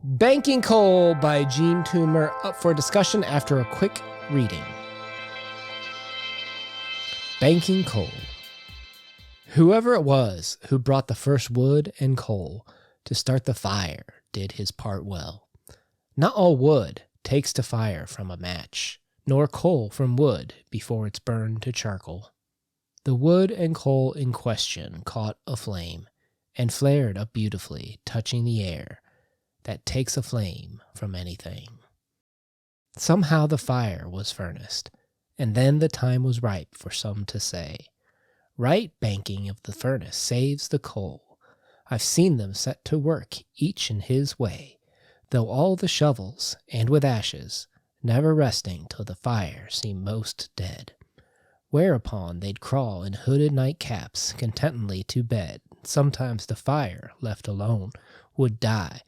Banking Coal by Jean Toomer, up for discussion after a quick reading. Banking Coal. Whoever it was who brought the first wood and coal to start the fire did his part well. Not all wood takes to fire from a match, nor coal from wood before it's burned to charcoal. The wood and coal in question caught a flame and flared up beautifully, touching the air that takes a flame from anything. Somehow the fire was furnaced, and then the time was ripe for some to say, right banking of the furnace saves the coal. I've seen them set to work, each in his way, though all the shovels, and with ashes, never resting till the fire seemed most dead. Whereupon they'd crawl in hooded nightcaps contentedly to bed. Sometimes the fire, left alone, would die,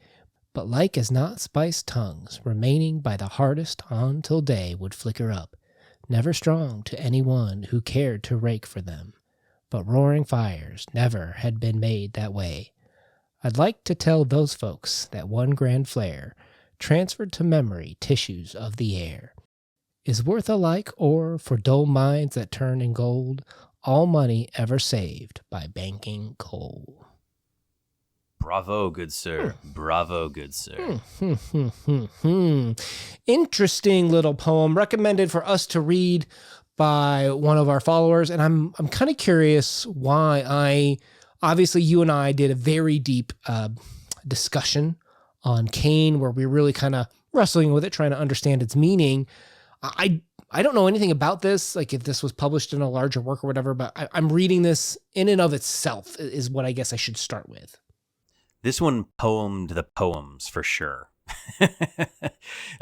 but like as not spiced tongues, remaining by the hardest on till day would flicker up, never strong to any one who cared to rake for them. But roaring fires never had been made that way. I'd like to tell those folks that one grand flare, transferred to memory tissues of the air, is worth alike or for dull minds that turn in gold, all money ever saved by banking coal. Bravo, good sir. Bravo, good sir. Interesting little poem recommended for us to read by one of our followers. And I'm kind of curious why obviously you and I did a very deep discussion on Cain, where we're really kind of wrestling with it, trying to understand its meaning. I don't know anything about this, like if this was published in a larger work or whatever, but I'm reading this in and of itself is what I guess I should start with. This one poemed the poems for sure.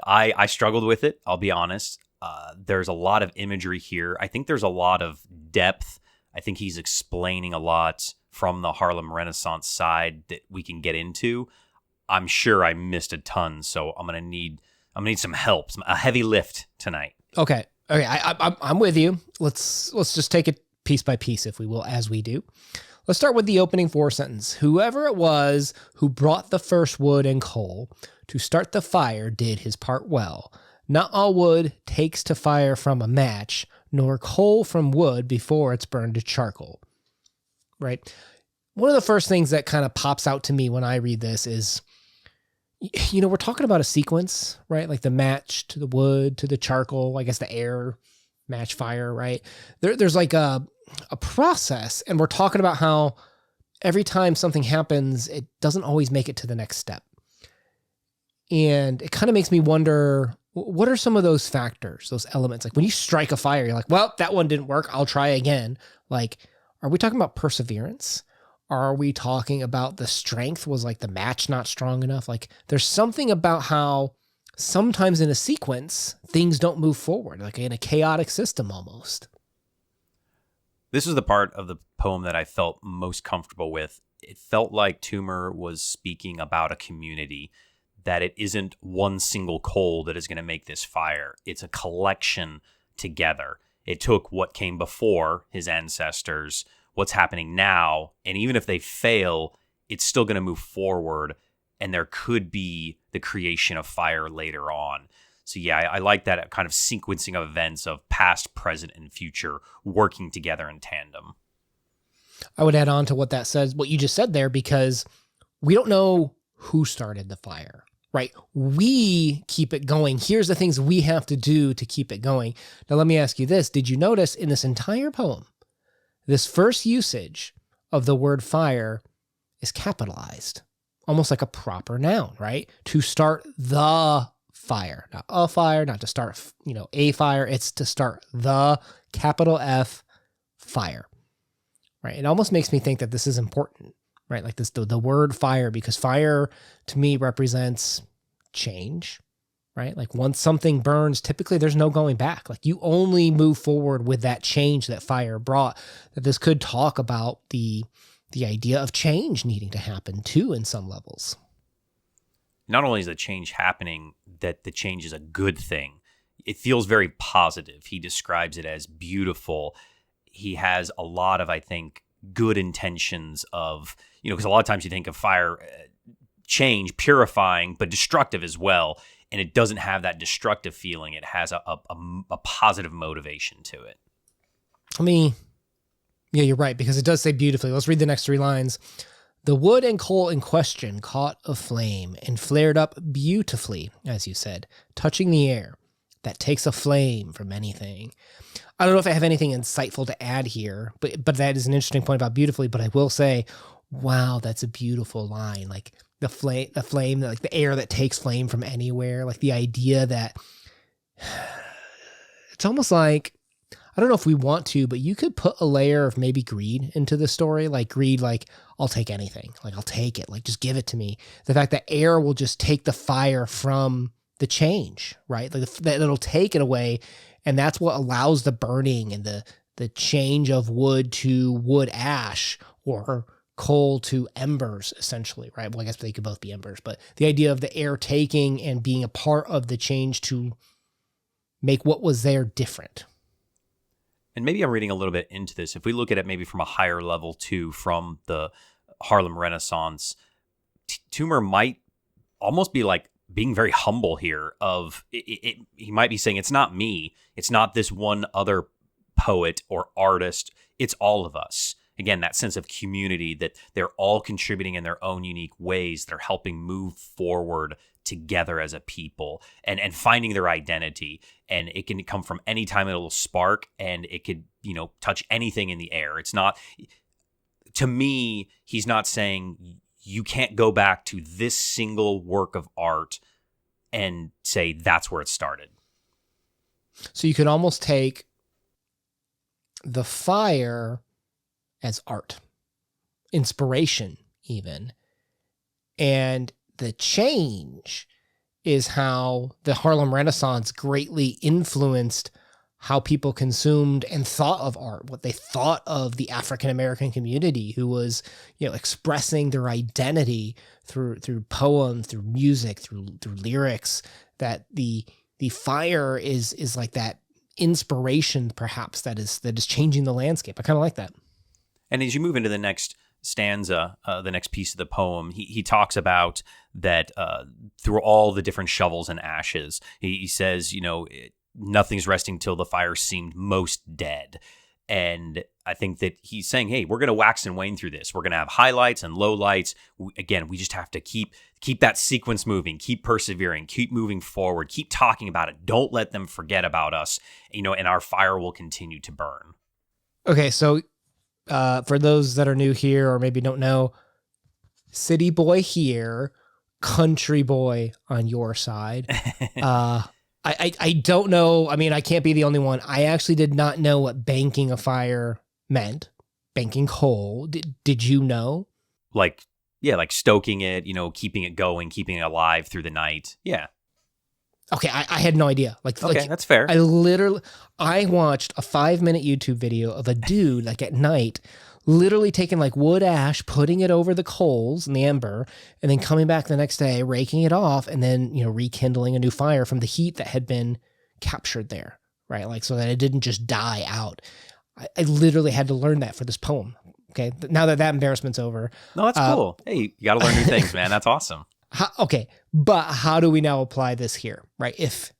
I struggled with it, I'll be honest. There's a lot of imagery here. I think there's a lot of depth. I think he's explaining a lot from the Harlem Renaissance side that we can get into. I'm sure I missed a ton, so I'm gonna need some help, a heavy lift tonight. Okay, I'm with you. Let's just take it piece by piece, if we will, as we do. Let's start with the opening four sentence. Whoever it was who brought the first wood and coal to start the fire did his part well. Not all wood takes to fire from a match, nor coal from wood before it's burned to charcoal. Right? One of the first things that kind of pops out to me when I read this is, we're talking about a sequence, right? Like the match to the wood to the charcoal, I guess the air, match, fire, right? There's like a process, and we're talking about how every time something happens, it doesn't always make it to the next step. And it kind of makes me wonder, what are some of those factors, those elements? Like when you strike a fire, you're like, well, that one didn't work, I'll try again. Like, are we talking about perseverance? Are we talking about the strength? Was like the match not strong enough? Like there's something about how sometimes in a sequence, things don't move forward, like in a chaotic system almost. This is the part of the poem that I felt most comfortable with. It felt like Toomer was speaking about a community, that it isn't one single coal that is going to make this fire. It's a collection together. It took what came before, his ancestors, what's happening now, and even if they fail, it's still going to move forward, and there could be the creation of fire later on. So yeah, I like that kind of sequencing of events of past, present, and future working together in tandem. I would add on to what that says, what you just said there, because we don't know who started the fire, right? We keep it going. Here's the things we have to do to keep it going. Now, let me ask you this. Did you notice in this entire poem, this first usage of the word fire is capitalized, almost like a proper noun, right? To start the fire, not a fire, not to start, a fire. It's to start the capital F fire, right? It almost makes me think that this is important, right? Like this, the word fire, because fire to me represents change, right? Like once something burns, typically there's no going back. Like you only move forward with that change that fire brought. That this could talk about the idea of change needing to happen too in some levels. Not only is the change happening, that the change is a good thing. It feels very positive. He describes it as beautiful. He has a lot of, I think, good intentions of, because a lot of times you think of fire change, purifying, but destructive as well. And it doesn't have that destructive feeling. It has a positive motivation to it. Yeah, you're right, because it does say beautifully. Let's read the next 3 lines. The wood and coal in question caught a flame and flared up beautifully, as you said, touching the air that takes a flame from anything. I don't know if I have anything insightful to add here, but that is an interesting point about beautifully. But I will say, wow, that's a beautiful line. Like the flame, like the air that takes flame from anywhere. Like the idea that it's almost like, I don't know if we want to, but you could put a layer of maybe greed into the story. Like greed, like I'll take anything. Like I'll take it. Like just give it to me. The fact that air will just take the fire from the change, right? Like that it'll take it away. And that's what allows the burning and the change of wood to wood ash or coal to embers, essentially, right? Well, I guess they could both be embers, but the idea of the air taking and being a part of the change to make what was there different. And maybe I'm reading a little bit into this. If we look at it maybe from a higher level too, from the Harlem Renaissance, Toomer might almost be like being very humble here of it. He might be saying, it's not me. It's not this one other poet or artist. It's all of us. Again, that sense of community, that they're all contributing in their own unique ways. They're helping move forward together as a people and finding their identity. And it can come from any time it'll spark, and it could, touch anything in the air. It's not, to me, he's not saying you can't go back to this single work of art and say that's where it started. So you could almost take the fire as art, inspiration even, and the change is how the Harlem Renaissance greatly influenced how people consumed and thought of art, what they thought of the African-American community who was, expressing their identity through poem, through music, through lyrics, that the fire is like that inspiration perhaps that is changing the landscape. I kind of like that. And as you move into the next stanza, the next piece of the poem, he talks about that through all the different shovels and ashes, he says, nothing's resting till the fire seemed most dead. And I think that he's saying, hey, we're going to wax and wane through this. We're going to have highlights and lowlights. Again, we just have to keep that sequence moving, keep persevering, keep moving forward, keep talking about it. Don't let them forget about us, and our fire will continue to burn. Okay, so for those that are new here or maybe don't know, city boy here, country boy on your side. I don't know. I mean, I can't be the only one. I actually did not know what banking a fire meant. Banking coal. Did you know? Like stoking it, keeping it going, keeping it alive through the night. Yeah. Okay, I had no idea. Okay, that's fair. I watched a 5-minute YouTube video of a dude at night literally taking wood ash, putting it over the coals and the ember, and then coming back the next day, raking it off, and then, rekindling a new fire from the heat that had been captured there, right? So that it didn't just die out. I literally had to learn that for this poem. Okay, now that embarrassment's over. No, that's cool. Hey, you got to learn new things, man. That's awesome. But how do we now apply this here, right? If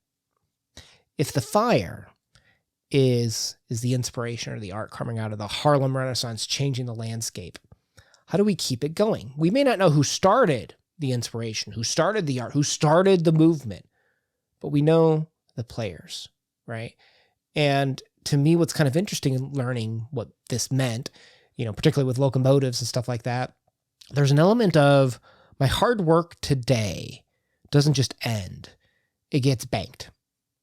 the fire is the inspiration or the art coming out of the Harlem Renaissance, changing the landscape, how do we keep it going? We may not know who started the inspiration, who started the art, who started the movement, but we know the players, right? And to me, what's kind of interesting in learning what this meant, particularly with locomotives and stuff like that, there's an element of my hard work today doesn't just end. It gets banked,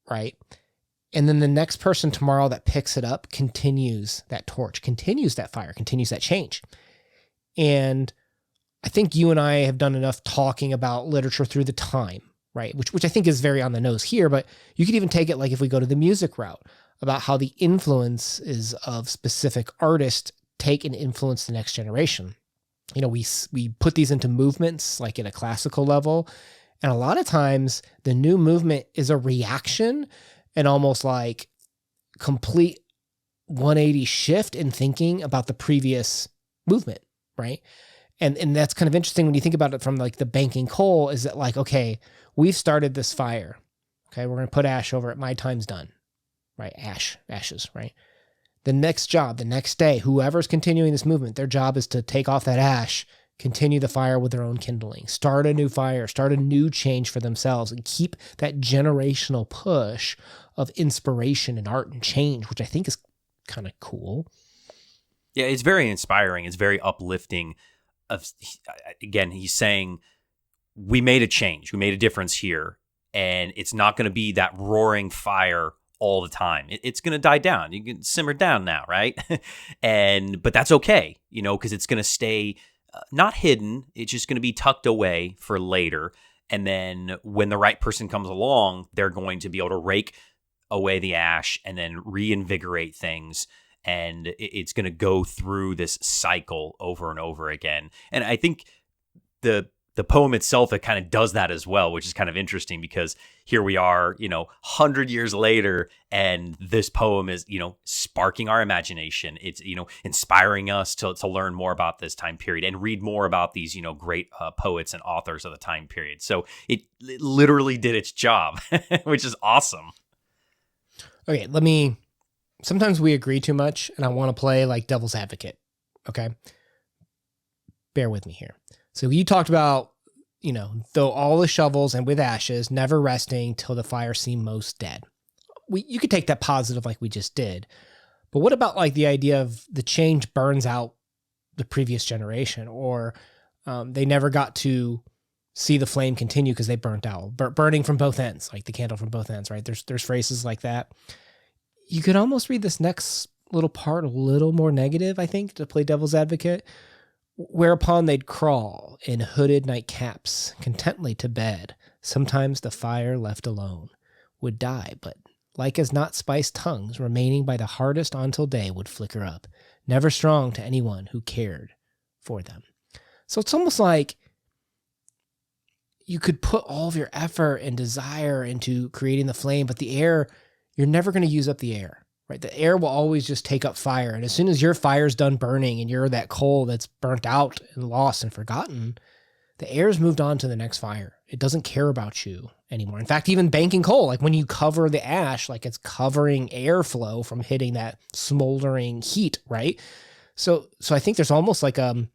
right? And then the next person tomorrow that picks it up continues that torch, continues that fire, continues that change. And I think you and I have done enough talking about literature through the time, right? Which I think is very on the nose here, but you could even take it if we go to the music route, about how the influences of specific artists take and influence the next generation. We put these into movements at a classical level, and a lot of times the new movement is a reaction and almost complete 180 shift in thinking about the previous movement, right? And that's kind of interesting when you think about it from like the banking coal, is that like, okay, we've started this fire. Okay, we're going to put ash over it. My time's done, right? Ashes, right? The next job, the next day, whoever's continuing this movement, their job is to take off that ash, continue the fire with their own kindling, start a new fire, start a new change for themselves, and keep that generational push of inspiration and art and change, which I think is kind of cool. Yeah, it's very inspiring. It's very uplifting. Again, he's saying, we made a change. We made a difference here. And it's not going to be that roaring fire all the time. It's going to die down. You can simmer down now, right? But that's okay, because it's going to stay not hidden. It's just going to be tucked away for later. And then when the right person comes along, they're going to be able to rake away the ash and then reinvigorate things. And it's going to go through this cycle over and over again. And I think the poem itself, it kind of does that as well, which is kind of interesting, because here we are, 100 years later, and this poem is, sparking our imagination. It's, inspiring us to learn more about this time period and read more about these, great poets and authors of the time period. So it literally did its job, which is awesome. Okay, sometimes we agree too much, and I want to play like devil's advocate. Okay. Bear with me here. So you talked about, though all the shovels and with ashes, never resting till the fire seemed most dead. You could take that positive like we just did. But what about like the idea of the change burns out the previous generation, or they never got to see the flame continue because they burnt out, burning from both ends, like the candle from both ends, right? There's phrases like that. You could almost read this next little part a little more negative, I think, to play devil's advocate. Whereupon they'd crawl in hooded nightcaps contently to bed. Sometimes the fire left alone would die, but like as not spiced tongues remaining by the hardest until day would flicker up, never strong to anyone who cared for them. So it's almost like you could put all of your effort and desire into creating the flame, but the air, you're never going to use up the air. Right? The air will always just take up fire. And as soon as your fire's done burning and you're that coal that's burnt out and lost and forgotten, the air's moved on to the next fire. It doesn't care about you anymore. In fact, even banking coal, like when you cover the ash, like it's covering airflow from hitting that smoldering heat, right? So I think there's almost like a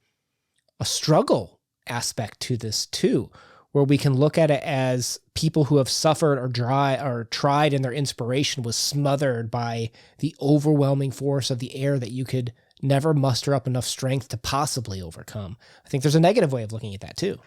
struggle aspect to this too, where we can look at it as people who have suffered or tried and their inspiration was smothered by the overwhelming force of the air that you could never muster up enough strength to possibly overcome. I think there's a negative way of looking at that too.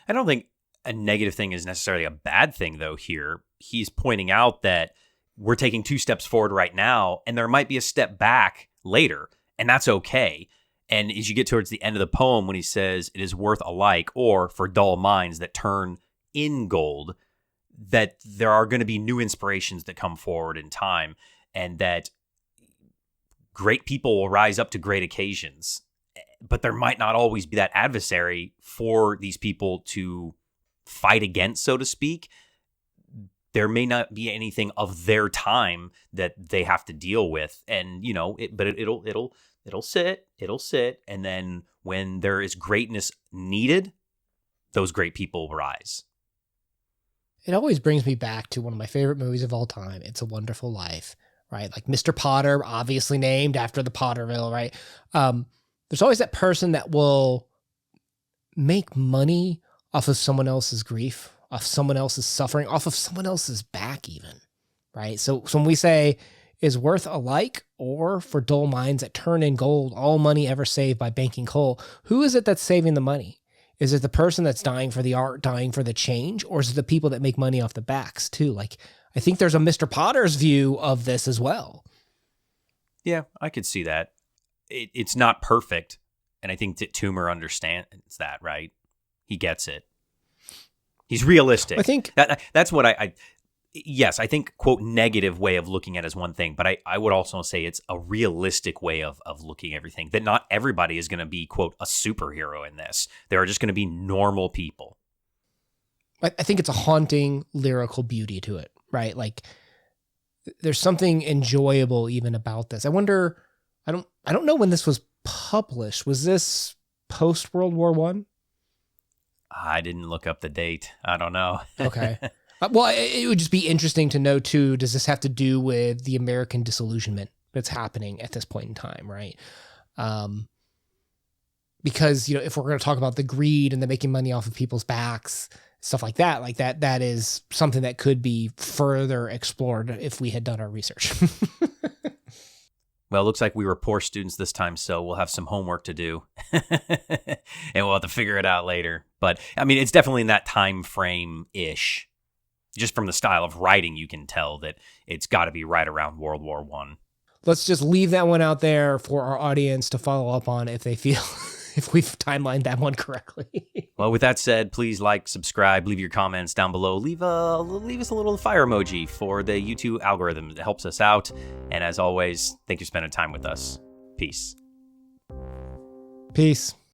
I don't think a negative thing is necessarily a bad thing, though, here. He's pointing out that we're taking 2 steps forward right now, and there might be a step back later, and that's okay. And as you get towards the end of the poem, when he says it is worth alike, or for dull minds that turn in gold, that there are going to be new inspirations that come forward in time, and that great people will rise up to great occasions. But there might not always be that adversary for these people to fight against, so to speak. There may not be anything of their time that they have to deal with. And, but it'll sit. And then when there is greatness needed, those great people rise. It always brings me back to one of my favorite movies of all time, It's a Wonderful Life, right? Like Mr. Potter, obviously named after the Potterville, right? There's always that person that will make money off of someone else's grief, off someone else's suffering, off of someone else's back even, right? So when we say is worth alike, or for dull minds that turn in gold, all money ever saved by banking coal, who is it that's saving the money? Is it the person that's dying for the art, dying for the change, or is it the people that make money off the backs too? Like, I think there's a Mr. Potter's view of this as well. Yeah, I could see that. It's not perfect, and I think that Toomer understands that, right? He gets it. He's realistic. I think that's what yes, I think, quote, negative way of looking at it is one thing, but I would also say it's a realistic way of looking at everything, that not everybody is going to be, quote, a superhero in this. There are just going to be normal people. I think it's a haunting lyrical beauty to it, right? Like there's something enjoyable even about this. I wonder, I don't know when this was published. Was this post World War One? I didn't look up the date. I don't know. Okay. Well, it would just be interesting to know, too, does this have to do with the American disillusionment that's happening at this point in time, right? Because, if we're going to talk about the greed and the making money off of people's backs, stuff like that is something that could be further explored if we had done our research. Well, it looks like we were poor students this time, so we'll have some homework to do. And we'll have to figure it out later. But, I mean, it's definitely in that time frame-ish. Just from the style of writing, you can tell that it's got to be right around World War One. Let's just leave that one out there for our audience to follow up on if they feel if we've timelined that one correctly. Well, with that said, please like, subscribe, leave your comments down below. Leave us a little fire emoji for the YouTube algorithm. It helps us out. And as always, thank you for spending time with us. Peace. Peace.